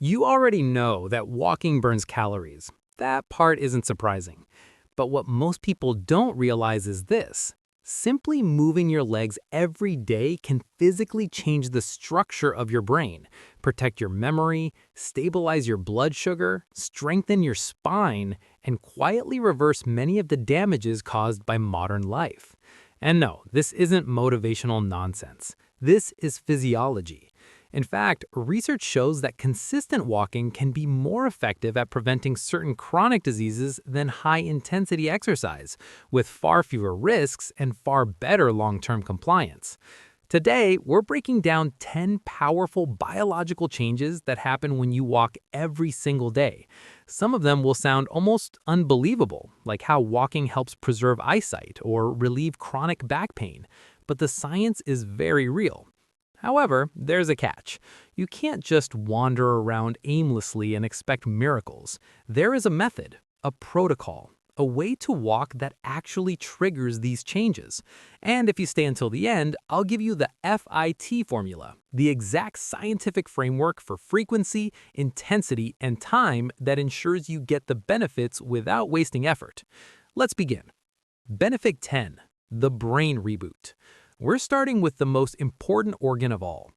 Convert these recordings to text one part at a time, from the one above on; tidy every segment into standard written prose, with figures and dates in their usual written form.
You already know that walking burns calories. That part isn't surprising. But what most people don't realize is this. Simply moving your legs every day can physically change the structure of your brain, protect your memory, stabilize your blood sugar, strengthen your spine, and quietly reverse many of the damages caused by modern life. And no, this isn't motivational nonsense. This is physiology. In fact, research shows that consistent walking can be more effective at preventing certain chronic diseases than high-intensity exercise, with far fewer risks and far better long-term compliance. Today, we're breaking down 10 powerful biological changes that happen when you walk every single day. Some of them will sound almost unbelievable, like how walking helps preserve eyesight or relieve chronic back pain, but the science is very real. However, there's a catch. You can't just wander around aimlessly and expect miracles. There is a method, a protocol, a way to walk that actually triggers these changes. And if you stay until the end, I'll give you the FIT formula, the exact scientific framework for frequency, intensity, and time that ensures you get the benefits without wasting effort. Let's begin. Benefit 10, the brain reboot. We're starting with the most important organ of all.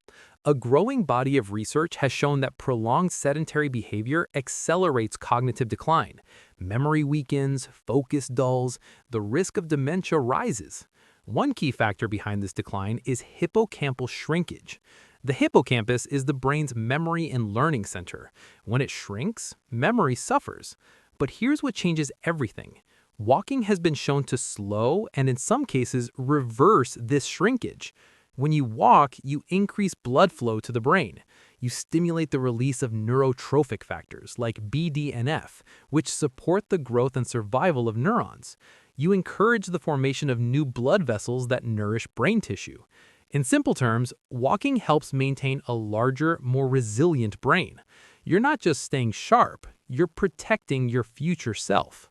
A growing body of research has shown that prolonged sedentary behavior accelerates cognitive decline. Memory weakens, focus dulls, the risk of dementia rises. One key factor behind this decline is hippocampal shrinkage. The hippocampus is the brain's memory and learning center. When it shrinks, memory suffers. But here's what changes everything. Walking has been shown to slow and in some cases reverse this shrinkage. When you walk, you increase blood flow to the brain. You stimulate the release of neurotrophic factors like BDNF, which support the growth and survival of neurons. You encourage the formation of new blood vessels that nourish brain tissue. In simple terms, walking helps maintain a larger, more resilient brain. You're not just staying sharp, you're protecting your future self.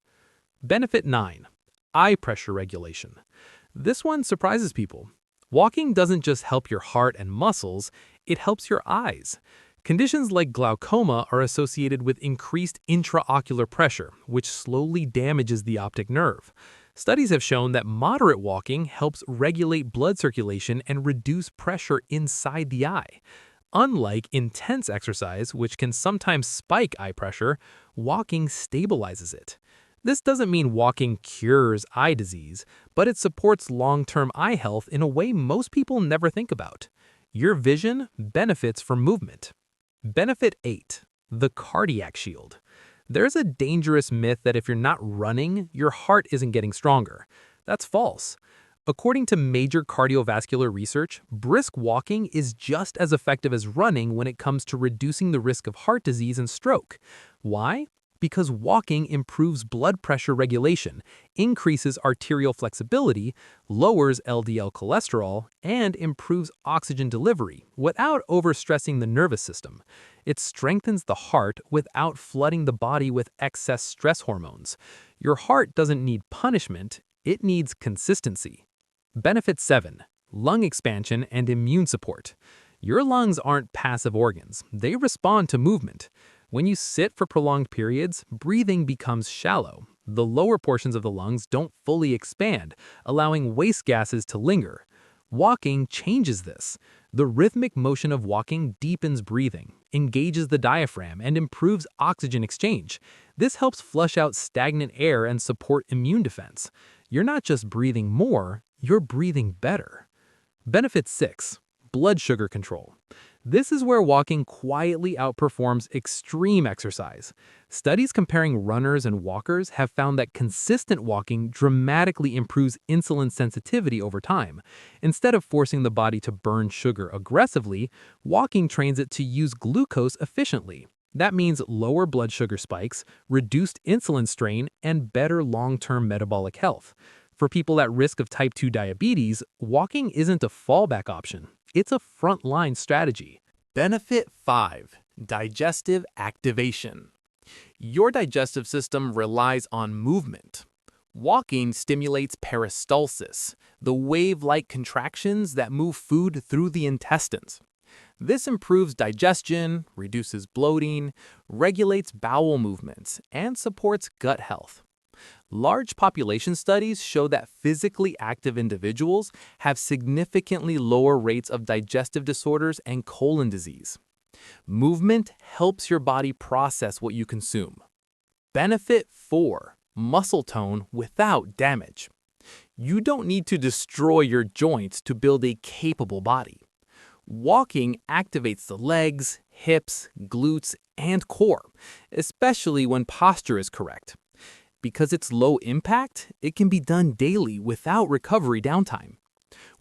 Benefit 9, eye pressure regulation. This one surprises people. Walking doesn't just help your heart and muscles, it helps your eyes. Conditions like glaucoma are associated with increased intraocular pressure, which slowly damages the optic nerve. Studies have shown that moderate walking helps regulate blood circulation and reduce pressure inside the eye. Unlike intense exercise, which can sometimes spike eye pressure, walking stabilizes it. This doesn't mean walking cures eye disease, but it supports long-term eye health in a way most people never think about. Your vision benefits from movement. Benefit 8, the cardiac shield. There's a dangerous myth that if you're not running, your heart isn't getting stronger. That's false. According to major cardiovascular research, brisk walking is just as effective as running when it comes to reducing the risk of heart disease and stroke. Why? Because walking improves blood pressure regulation, increases arterial flexibility, lowers LDL cholesterol, and improves oxygen delivery without overstressing the nervous system. It strengthens the heart without flooding the body with excess stress hormones. Your heart doesn't need punishment, it needs consistency. Benefit 7, lung expansion and immune support. Your lungs aren't passive organs, they respond to movement. When you sit for prolonged periods, breathing becomes shallow. The lower portions of the lungs don't fully expand, allowing waste gases to linger. Walking changes this. The rhythmic motion of walking deepens breathing, engages the diaphragm, and improves oxygen exchange. This helps flush out stagnant air and support immune defense. You're not just breathing more, you're breathing better. Benefit 6, blood sugar control. This is where walking quietly outperforms extreme exercise. Studies comparing runners and walkers have found that consistent walking dramatically improves insulin sensitivity over time. Instead of forcing the body to burn sugar aggressively, walking trains it to use glucose efficiently. That means lower blood sugar spikes, reduced insulin strain, and better long-term metabolic health. For people at risk of type 2 diabetes, walking isn't a fallback option. It's a frontline strategy. Benefit 5, digestive activation. Your digestive system relies on movement. Walking stimulates peristalsis, the wave-like contractions that move food through the intestines. This improves digestion, reduces bloating, regulates bowel movements, and supports gut health. Large population studies show that physically active individuals have significantly lower rates of digestive disorders and colon disease. Movement helps your body process what you consume. Benefit 4. Muscle tone without damage. You don't need to destroy your joints to build a capable body. Walking activates the legs, hips, glutes, and core, especially when posture is correct. Because it's low impact, it can be done daily without recovery downtime.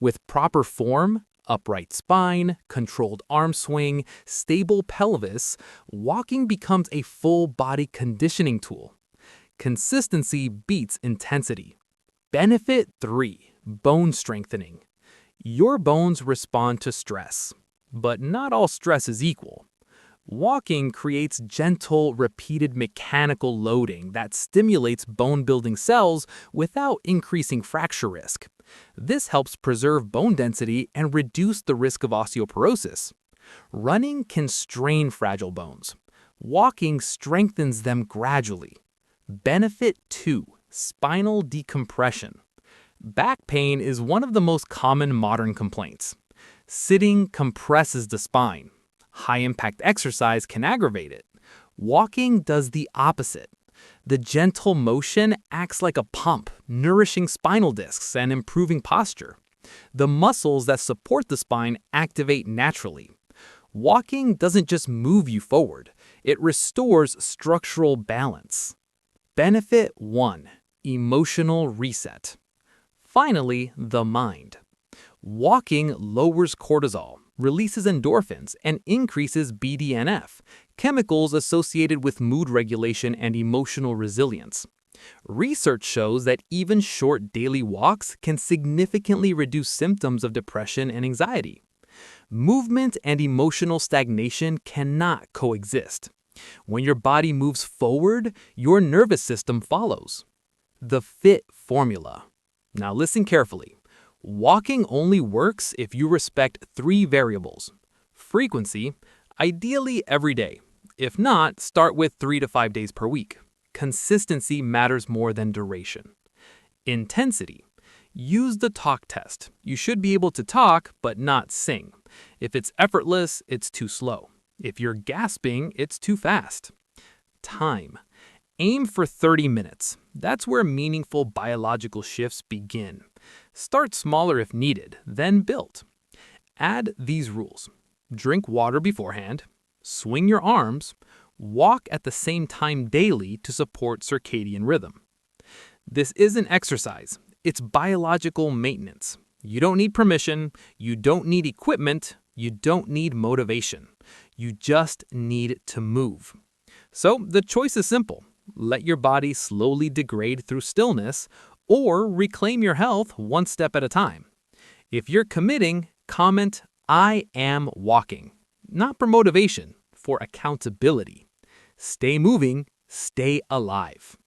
With proper form, upright spine, controlled arm swing, stable pelvis, walking becomes a full body conditioning tool. Consistency beats intensity. Benefit 3. Bone strengthening. Your bones respond to stress, but not all stress is equal. Walking creates gentle, repeated mechanical loading that stimulates bone-building cells without increasing fracture risk. This helps preserve bone density and reduce the risk of osteoporosis. Running can strain fragile bones. Walking strengthens them gradually. Benefit 2. Spinal decompression. Back pain is one of the most common modern complaints. Sitting compresses the spine. High-impact exercise can aggravate it. Walking does the opposite. The gentle motion acts like a pump, nourishing spinal discs and improving posture. The muscles that support the spine activate naturally. Walking doesn't just move you forward, it restores structural balance. Benefit 1. Emotional reset. Finally, the mind. Walking lowers cortisol, releases endorphins, and increases BDNF, chemicals associated with mood regulation and emotional resilience. Research shows that even short daily walks can significantly reduce symptoms of depression and anxiety. Movement and emotional stagnation cannot coexist. When your body moves forward, your nervous system follows. The FIT formula. Now listen carefully. Walking only works if you respect 3 variables. Frequency, ideally every day. If not, start with 3 to 5 days per week. Consistency matters more than duration. Intensity. Use the talk test. You should be able to talk, but not sing. If it's effortless, it's too slow. If you're gasping, it's too fast. Time. Aim for 30 minutes. That's where meaningful biological shifts begin. Start smaller if needed, then build. Add these rules. Drink water beforehand, swing your arms, walk at the same time daily to support circadian rhythm. This isn't exercise, it's biological maintenance. You don't need permission, you don't need equipment, you don't need motivation. You just need to move. So the choice is simple. Let your body slowly degrade through stillness, or reclaim your health one step at a time. If you're committing, comment, "I am walking." Not for motivation, for accountability. Stay moving, stay alive.